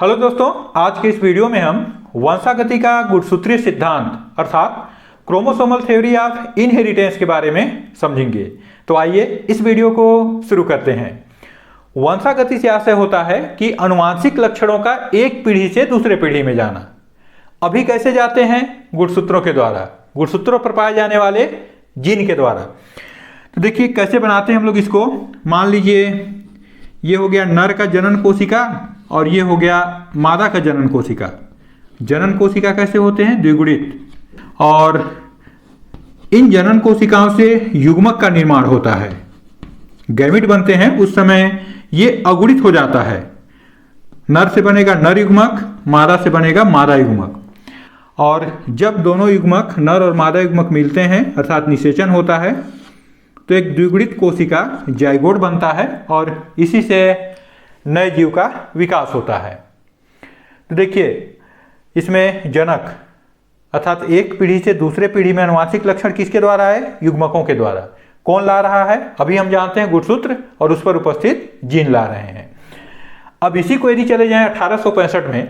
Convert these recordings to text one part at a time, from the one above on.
Hello दोस्तों, आज के इस वीडियो में हम वंशागति का गुणसूत्रीय सिद्धांत अर्थात क्रोमोसोमल थ्योरी ऑफ इनहेरिटेंस के बारे में समझेंगे। तो आइए इस वीडियो को शुरू करते हैं। वंशागति से आशय होता है कि आनुवंशिक लक्षणों का एक पीढ़ी से दूसरे पीढ़ी में जाना। अभी कैसे जाते हैं? गुणसूत्रों के द्वारा, गुणसूत्रों पर पाए जाने वाले जीन के द्वारा। तो देखिए कैसे बनाते हैं हम लोग इसको। मान लीजिए ये हो गया नर का जनन कोशिका और ये हो गया मादा का जनन कोशिका। जनन कोशिका कैसे होते हैं? द्विगुणित। और इन जनन कोशिकाओं से युग्मक का निर्माण होता है, गैमिट बनते हैं। उस समय ये अगुणित हो जाता है। नर से बनेगा नर युग्मक, मादा से बनेगा मादा युग्मक। और जब दोनों युग्मक नर और मादा युग्मक मिलते हैं अर्थात निषेचन होता है तो एक द्विगुणित कोशिका जाइगोट बनता है और इसी से नए जीव का विकास होता है। तो देखिए इसमें जनक अर्थात एक पीढ़ी से दूसरे पीढ़ी में आनुवंशिक लक्षण किसके द्वारा है? युग्मकों के द्वारा। कौन ला रहा है? अभी हम जानते हैं गुणसूत्र और उस पर उपस्थित जीन ला रहे हैं। अब इसी को यदि चले जाएं 1865 में,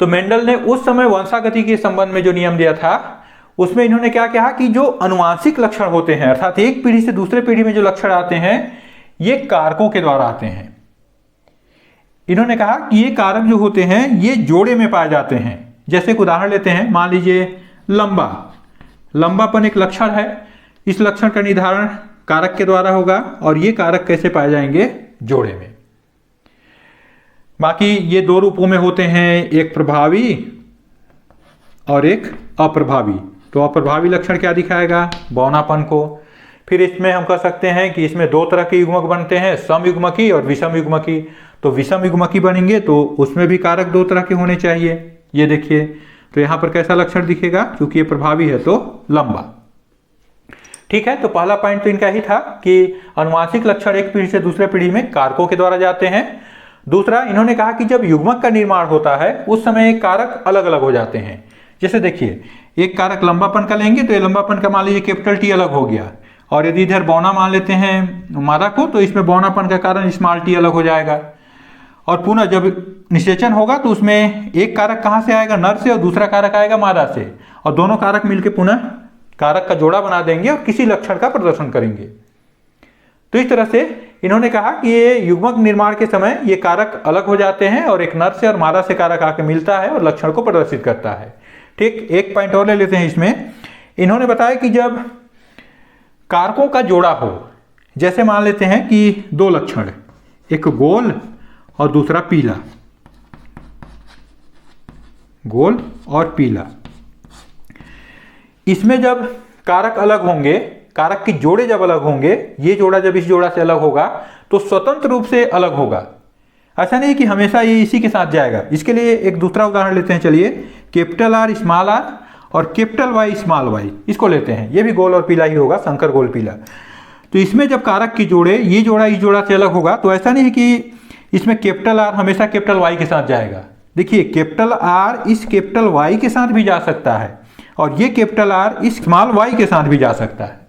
तो मेंडल ने उस समय वंशागति के संबंध में जो नियम दिया था उसमें इन्होंने क्या कहा कि जो आनुवंशिक लक्षण होते हैं अर्थात एक पीढ़ी से दूसरे पीढ़ी में जो लक्षण आते हैं ये कारकों के द्वारा आते हैं। इन्होंने कहा कि ये कारक जो होते हैं ये जोड़े में पाए जाते हैं। जैसे एक उदाहरण लेते हैं, मान लीजिए लंबापन एक लक्षण है। इस लक्षण का निर्धारण कारक के द्वारा होगा और ये कारक कैसे पाए जाएंगे? जोड़े में। बाकी ये दो रूपों में होते हैं, एक प्रभावी और एक अप्रभावी। तो अप्रभावी लक्षण क्या दिखाएगा? बौनापन को। फिर इसमें हम कह सकते हैं कि इसमें दो तरह के युग्मक बनते हैं, समयुग्मकी और विषम युग्मकी। तो विषम युग्मकी बनेंगे तो उसमें भी कारक दो तरह के होने चाहिए। ये देखिए तो यहाँ पर कैसा लक्षण दिखेगा? क्योंकि ये प्रभावी है तो लंबा। ठीक है, तो पहला पॉइंट तो इनका ही था कि आनुवंशिक लक्षण एक पीढ़ी से दूसरे पीढ़ी में कारकों के द्वारा जाते हैं। दूसरा, इन्होंने कहा कि जब युग्मक का निर्माण होता है उस समय एक कारक अलग अलग हो जाते हैं। जैसे देखिए एक कारक लंबापन का लेंगे तो ये लंबापन का मान लीजिए कैपिटल टी अलग हो गया, और यदि इधर बौना मान लेते हैं मादा को तो इसमें बौनापन का कारण स्मॉल टी अलग हो जाएगा। और पुनः जब निषेचन होगा तो उसमें एक कारक कहाँ से आएगा? नर से, और दूसरा कारक आएगा मादा से, और दोनों कारक मिलकर पुनः कारक का जोड़ा बना देंगे और किसी लक्षण का प्रदर्शन करेंगे। तो इस तरह से इन्होंने कहा कि ये युग्मक निर्माण के समय ये कारक अलग हो जाते हैं और एक नर से और मादा से कारक आके मिलता है और लक्षण को प्रदर्शित करता है। ठीक, एक पॉइंट और ले लेते हैं इसमें। इन्होंने बताया कि जब कारकों का जोड़ा हो, जैसे मान लेते हैं कि दो लक्षण, एक गोल और दूसरा पीला, गोल और पीला, इसमें जब कारक अलग होंगे, कारक के जोड़े जब अलग होंगे, ये जोड़ा जब इस जोड़ा से अलग होगा तो स्वतंत्र रूप से अलग होगा। ऐसा नहीं कि हमेशा ये इसी के साथ जाएगा। इसके लिए एक दूसरा उदाहरण लेते हैं, चलिए कैपिटल आर स्मॉल आर और कैपिटल वाई स्मॉल वाई, इसको लेते हैं। ये भी गोल और पीला ही होगा, शंकर गोल पीला। तो इसमें जब कारक के जोड़े, ये जोड़ा इस जोड़ा से अलग होगा तो ऐसा नहीं है कि इसमें कैपिटल आर हमेशा कैपिटल वाई के साथ जाएगा। देखिए कैपिटल आर इस कैपिटल वाई के साथ भी जा सकता है और ये कैपिटल आर इस स्मॉल वाई के साथ भी जा सकता है।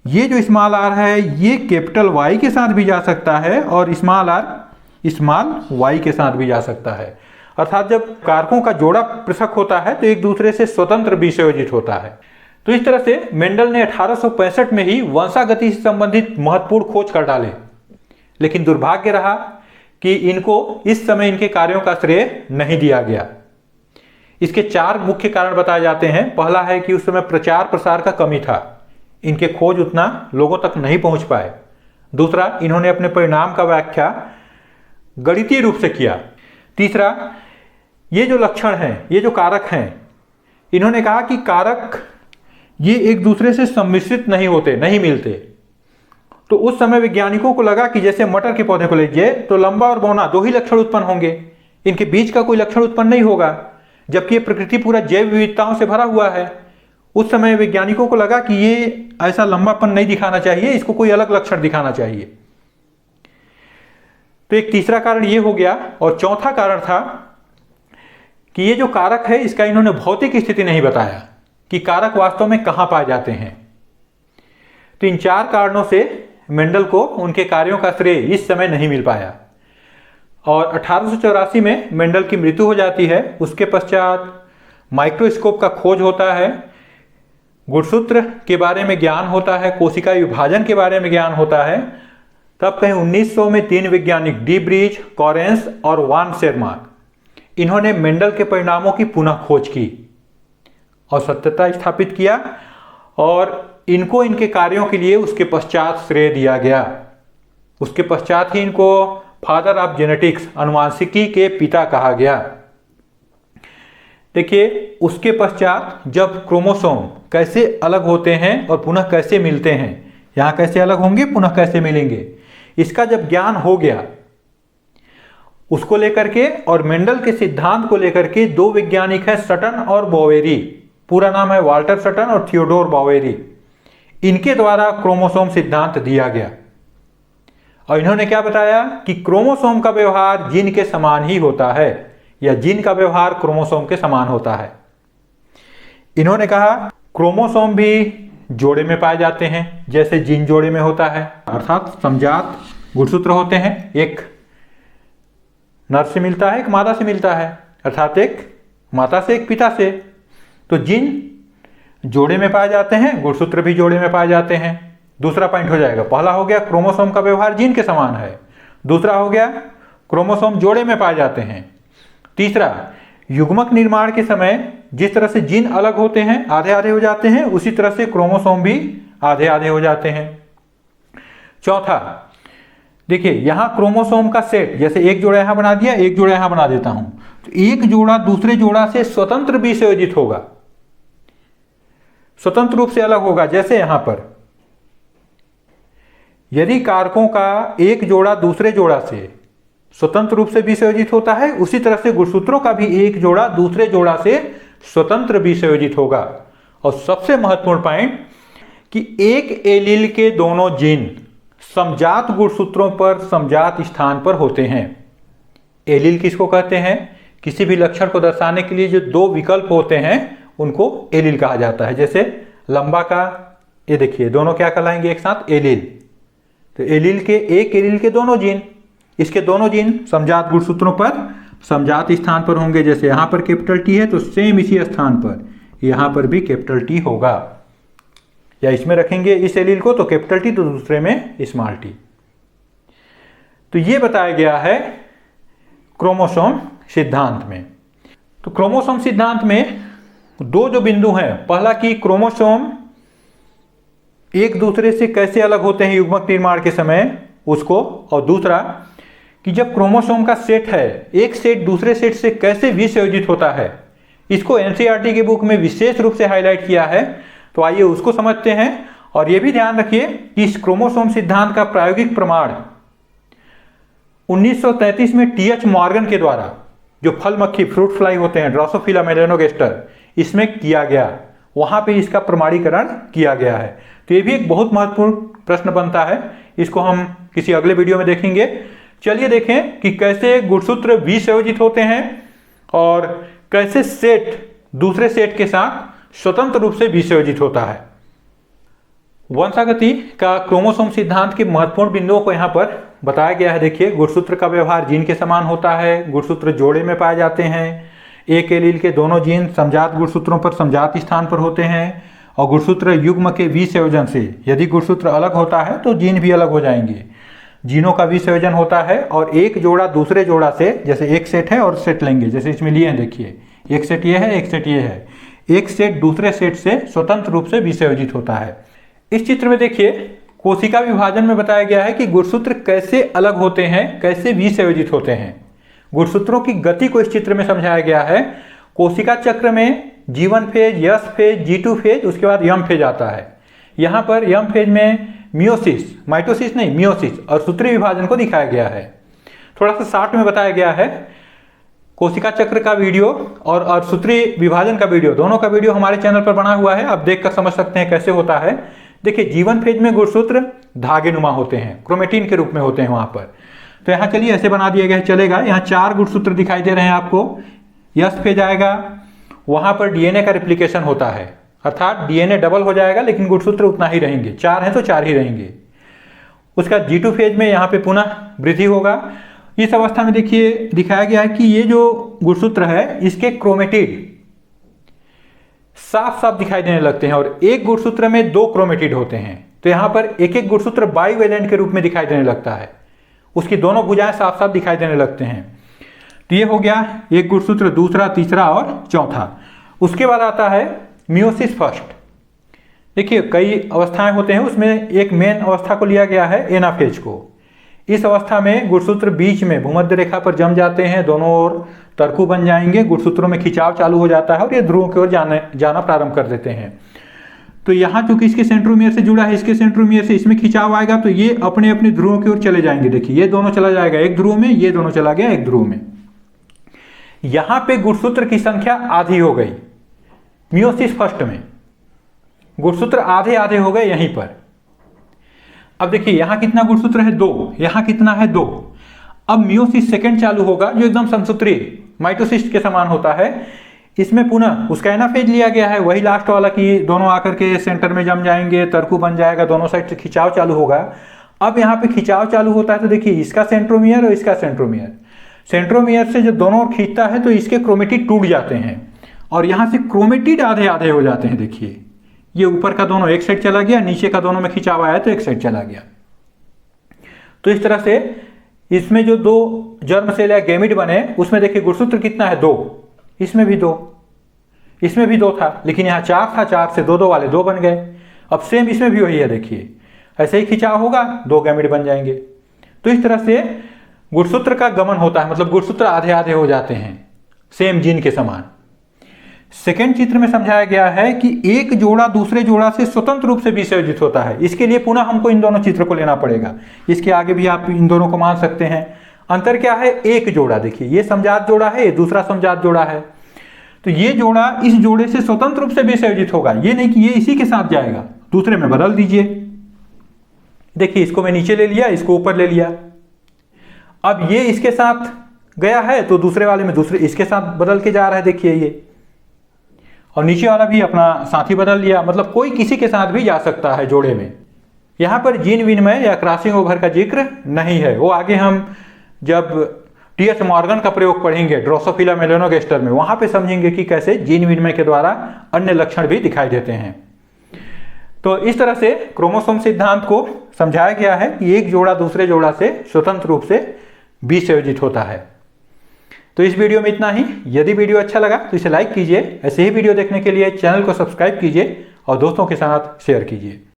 ये जो स्मॉल आर है ये कैपिटल वाई के साथ भी जा सकता है और स्मॉल आर स्मॉल वाई के साथ भी जा सकता है। अर्थात जब कारकों का जोड़ा पृथक होता है तो एक दूसरे से स्वतंत्र विसंयोजित होता है। तो इस तरह से मेंडल ने 1865 में ही वंशागति से संबंधित महत्वपूर्ण खोज कर डाले। लेकिन दुर्भाग्य रहा कि इनको इस समय इनके कार्यों का श्रेय नहीं दिया गया। इसके चार मुख्य कारण बताए जाते हैं। पहला है कि उस समय प्रचार प्रसार का कमी था, इनके खोज उतना लोगों तक नहीं पहुंच पाए। दूसरा, इन्होंने अपने परिणाम का व्याख्या गणितीय रूप से किया। तीसरा, ये जो लक्षण हैं, ये जो कारक हैं, इन्होंने कहा कि कारक ये एक दूसरे से सम्मिश्रित नहीं होते, नहीं मिलते। तो उस समय वैज्ञानिकों को लगा कि जैसे मटर के पौधे को लीजिए तो लंबा और बौना दो ही लक्षण उत्पन्न होंगे, इनके बीच का कोई लक्षण उत्पन्न नहीं होगा, जबकि ये प्रकृति पूरा जैव विविधताओं से भरा हुआ है। उस समय वैज्ञानिकों को लगा कि ये ऐसा लंबापन नहीं दिखाना चाहिए, इसको कोई अलग लक्षण दिखाना चाहिए। तो एक तीसरा कारण ये हो गया। और चौथा कारण था कि ये जो कारक है इसका इन्होंने भौतिक स्थिति नहीं बताया कि कारक वास्तव में कहां पाए जाते हैं। तो इन चार कारणों से मेंडल को उनके कार्यों का श्रेय इस समय नहीं मिल पाया। और 1884 में मेंडल की मृत्यु हो जाती है। उसके पश्चात माइक्रोस्कोप का खोज होता है, गुणसूत्र के बारे में ज्ञान होता है, कोशिका विभाजन के बारे में ज्ञान होता है। तब कहीं 1900 में 3 वैज्ञानिक डी ब्रीज, कॉरेंस और वान शेरमार्क इन्होंने मेंडल के परिणामों की पुनः खोज की और सत्यता स्थापित किया, और इनको इनके कार्यों के लिए उसके पश्चात श्रेय दिया गया। उसके पश्चात ही इनको फादर ऑफ जेनेटिक्स, अनुवांशिकी के पिता कहा गया। देखिए, उसके पश्चात जब क्रोमोसोम कैसे अलग होते हैं और पुनः कैसे मिलते हैं, यहाँ कैसे अलग होंगे, पुनः कैसे मिलेंगे, इसका जब ज्ञान हो गया, उसको लेकर के और मेंडल के सिद्धांत को लेकर के 2 वैज्ञानिक हैं, सटन और बोवेरी, पूरा नाम है वाल्टर सटन और थियोडोर बोवेरी। इनके द्वारा क्रोमोसोम सिद्धांत दिया गया और इन्होंने क्या बताया कि क्रोमोसोम का व्यवहार जीन के समान ही होता है, या जीन का व्यवहार क्रोमोसोम के समान होता है। इन्होंने कहा क्रोमोसोम भी जोड़े में पाए जाते हैं जैसे जीन जोड़े में होता है, अर्थात समजात गुणसूत्र होते हैं, एक नर से मिलता है, एक मादा से मिलता है, अर्थात एक माता से एक पिता से। तो जीन जोड़े में पाए जाते हैं, गुणसूत्र भी जोड़े में पाए जाते हैं। दूसरा पॉइंट हो जाएगा, पहला हो गया क्रोमोसोम का व्यवहार जीन के समान है, दूसरा हो गया क्रोमोसोम जोड़े में पाए जाते हैं, तीसरा युग्मक निर्माण के समय जिस तरह से जीन अलग होते हैं, आधे आधे हो जाते हैं, उसी तरह से क्रोमोसोम भी आधे आधे हो जाते हैं। चौथा, देखिए यहां क्रोमोसोम का सेट, जैसे एक जोड़ा यहां बना दिया, एक जोड़ा यहां बना देता हूं, तो एक जोड़ा दूसरे जोड़ा से स्वतंत्र भी संयोजित होगा, स्वतंत्र रूप से अलग होगा। जैसे यहां पर यदि कारकों का एक जोड़ा दूसरे जोड़ा से स्वतंत्र रूप से भी संयोजित होता है, उसी तरह से गुणसूत्रों का भी एक जोड़ा दूसरे जोड़ा से स्वतंत्र भी संयोजित होगा। और सबसे महत्वपूर्ण पॉइंट कि एक एलील के दोनों जीन समजात गुणसूत्रों पर समजात स्थान पर होते हैं। एलील किसको कहते हैं? किसी भी लक्षण को दर्शाने के लिए जो 2 विकल्प होते हैं उनको एलील कहा जाता है। जैसे लंबा का, ये देखिए दोनों क्या कहलाएंगे एक साथ? एलील। तो एलील के, एक एलील के दोनों जीन, इसके दोनों जीन समजात गुणसूत्रों पर समजात स्थान पर होंगे। जैसे यहां पर कैपिटल टी है तो सेम इसी स्थान पर यहां पर भी कैपिटल टी होगा, या इसमें रखेंगे इस एलील को तो कैपिटल टी, तो दूसरे में स्मॉल टी। तो ये बताया गया है क्रोमोसोम सिद्धांत में। तो क्रोमोसोम सिद्धांत में 2 जो बिंदु हैं, पहला कि क्रोमोसोम एक दूसरे से कैसे अलग होते हैं युग्मक निर्माण के समय उसको, और दूसरा कि जब क्रोमोसोम का सेट है, एक सेट दूसरे सेट से कैसे विसंयोजित होता है, इसको एनसीईआरटी के बुक में विशेष रूप से हाईलाइट किया है। तो आइए उसको समझते हैं। और यह भी ध्यान रखिए कि इस क्रोमोसोम सिद्धांत का प्रायोगिक प्रमाण 1933 में टीएच मॉर्गन के द्वारा, जो फल मक्खी फ्रूट फ्लाई होते हैं, ड्रोसोफिला मेलेनोगेस्टर, इसमें किया गया, वहां पे इसका प्रमाणीकरण किया गया है। तो ये भी एक बहुत महत्वपूर्ण प्रश्न बनता है, इसको हम किसी अगले वीडियो में देखेंगे। चलिए देखें कि कैसे गुणसूत्र विसंयोजित होते हैं और कैसे सेट दूसरे सेट के साथ स्वतंत्र रूप से विसंयोजित होता है। वंशागति का क्रोमोसोम सिद्धांत के महत्वपूर्ण बिंदुओं को यहाँ पर बताया गया है। देखिए, गुणसूत्र का व्यवहार जीन के समान होता है, गुणसूत्र जोड़े में पाए जाते हैं, एक एलील के दोनों जीन समजात गुणसूत्रों पर समजात स्थान पर होते हैं, और गुणसूत्र युग्म के विसंयोजन से यदि गुणसूत्र अलग होता है तो जीन भी अलग हो जाएंगे। जीनों का विसंयोजन होता है और एक जोड़ा दूसरे जोड़ा से, जैसे एक सेट है और सेट लेंगे, जैसे इसमें लिए हैं, देखिए एक सेट ये है, एक सेट ये है, एक सेट दूसरे सेट से स्वतंत्र रूप से विसंयोजित होता है। इस चित्र में देखिए कोशिका विभाजन में बताया गया है कि गुणसूत्र कैसे अलग होते हैं, कैसे विसंयोजित होते हैं। गुणसूत्रों की गति को इस चित्र में समझाया गया है। कोशिका चक्र में G1 phase, S phase, G2 phase, उसके बाद M फेज आता है। यहाँ पर M फेज में मियोसिस, माइटोसिस नहीं, मियोसिस और सूत्रीय विभाजन को दिखाया गया है। थोड़ा सा शार्ट में बताया गया है। कोशिका चक्र का वीडियो और सूत्रीय विभाजन का वीडियो, दोनों का वीडियो हमारे चैनल पर बना हुआ है, आप देखकर समझ सकते हैं कैसे होता है। देखिए, G1 फेज में गुणसूत्र धागे नुमा होते हैं, क्रोमेटिन के रूप में होते हैं वहां पर। तो यहाँ चलिए ऐसे बना दिया गया, चलेगा। यहाँ 4 गुणसूत्र दिखाई दे रहे हैं आपको। S फेज आएगा, वहां पर डीएनए का रिप्लिकेशन होता है, अर्थात डीएनए डबल हो जाएगा लेकिन गुणसूत्र उतना ही रहेंगे, 4 हैं तो 4 ही रहेंगे। उसका G2 फेज में यहाँ पे पुनः वृद्धि होगा। इस अवस्था में देखिए दिखाया गया है कि ये जो गुणसूत्र है इसके क्रोमेटिड साफ साफ दिखाई देने लगते हैं और एक गुणसूत्र में 2 क्रोमेटिड होते हैं। तो यहां पर एक एक गुणसूत्र बाइवेलेंट के रूप में दिखाई देने लगता है, उसकी दोनों भुजाएं साफ साफ दिखाई देने लगते हैं। तो ये हो गया एक गुणसूत्र, दूसरा, तीसरा और चौथा। उसके बाद आता है मियोसिस फर्स्ट। देखिए कई अवस्थाएं होते हैं, उसमें एक मेन अवस्था को लिया गया है एनाफेज को। इस अवस्था में गुणसूत्र बीच में भूमध्य रेखा पर जम जाते हैं, दोनों ओर तर्कु बन जाएंगे, गुणसूत्रों में खिंचाव चालू हो जाता है और ये ध्रुवों की ओर जाना प्रारंभ कर देते हैं। तो यहाँ चूंकि इसके सेंट्रोमियर से जुड़ा है, इसके सेंट्रोमियर से इसमें खिंचाव आएगा तो ये अपने अपने ध्रुवों की ओर चले जाएंगे। देखिए ये दोनों चला जाएगा एक ध्रुव में, ये दोनों चला गया एक ध्रुव में। यहां पे गुणसूत्र की संख्या आधी हो गई मियोसिस फर्स्ट में, गुणसूत्र आधे आधे हो गए यहीं पर। अब देखिए यहां कितना गुणसूत्र है 2, यहां कितना है 2। अब मियोसिस सेकंड चालू होगा जो एकदम समसूत्री माइटोसिस के समान होता है। इसमें पुनः उसका एनाफेज लिया गया है, वही लास्ट वाला कि दोनों आकर के सेंटर में जम जाएंगे, तर्कु बन जाएगा, दोनों साइड से खिंचाव चालू होगा। अब यहाँ पे खिंचाव चालू होता है तो देखिए इसका सेंट्रोमियर और इसका सेंट्रोमियर, सेंट्रोमियर से जब दोनों खींचता है तो इसके क्रोमेटिड टूट जाते हैं और यहां से क्रोमेटिड आधे आधे हो जाते हैं। देखिए ये ऊपर का दोनों एक साइड चला गया, नीचे का दोनों में खिंचाव आया तो एक साइड चला गया। तो इस तरह से इसमें जो 2 जर्म सेल या गैमिड बने उसमें देखिए गुणसूत्र कितना है 2, इसमें भी 2, इसमें भी 2 था, लेकिन यहाँ 4 था, 4 से 2 2 वाले 2 बन गए। अब सेम इसमें भी वही है, देखिए ऐसे ही खिंचाव होगा 2 गैमिड बन जाएंगे। तो इस तरह से गुणसूत्र का गमन होता है, मतलब गुणसूत्र आधे आधे हो जाते हैं सेम जीन के समान। सेकेंड चित्र में समझाया गया है कि एक जोड़ा दूसरे जोड़ा से स्वतंत्र रूप से विसर्जित होता है। इसके लिए पुनः हमको इन दोनों चित्र को लेना पड़ेगा, इसके आगे भी आप इन दोनों को मान सकते हैं। अंतर क्या है, एक जोड़ा, देखिए ये समजात जोड़ा है, ये दूसरा समजात जोड़ा है। तो ये जोड़ा इस जोड़े से स्वतंत्र रूप से विसर्जित होगा, ये नहीं कि ये इसी के साथ जाएगा, दूसरे में बदल दीजिए। देखिए इसको मैं नीचे ले लिया, इसको ऊपर ले लिया। अब ये इसके साथ गया है तो दूसरे वाले में दूसरे इसके साथ बदल के जा रहा है, देखिए ये, और नीचे वाला भी अपना साथी बदल लिया। मतलब कोई किसी के साथ भी जा सकता है जोड़े में। यहां पर जीन विनिमय या क्रॉसिंग ओवर का जिक्र नहीं है, वो आगे हम जब टी.एच. मॉर्गन का प्रयोग पढ़ेंगे ड्रोसोफिला मेलानोगास्टर में, वहां पे समझेंगे कि कैसे जीन विनिमय के द्वारा अन्य लक्षण भी दिखाई देते हैं। तो इस तरह से क्रोमोसोम सिद्धांत को समझाया गया है कि एक जोड़ा दूसरे जोड़ा से स्वतंत्र रूप से विसर्जित होता है। तो इस वीडियो में इतना ही। यदि वीडियो अच्छा लगा तो इसे लाइक कीजिए, ऐसे ही वीडियो देखने के लिए चैनल को सब्सक्राइब कीजिए और दोस्तों के साथ शेयर कीजिए।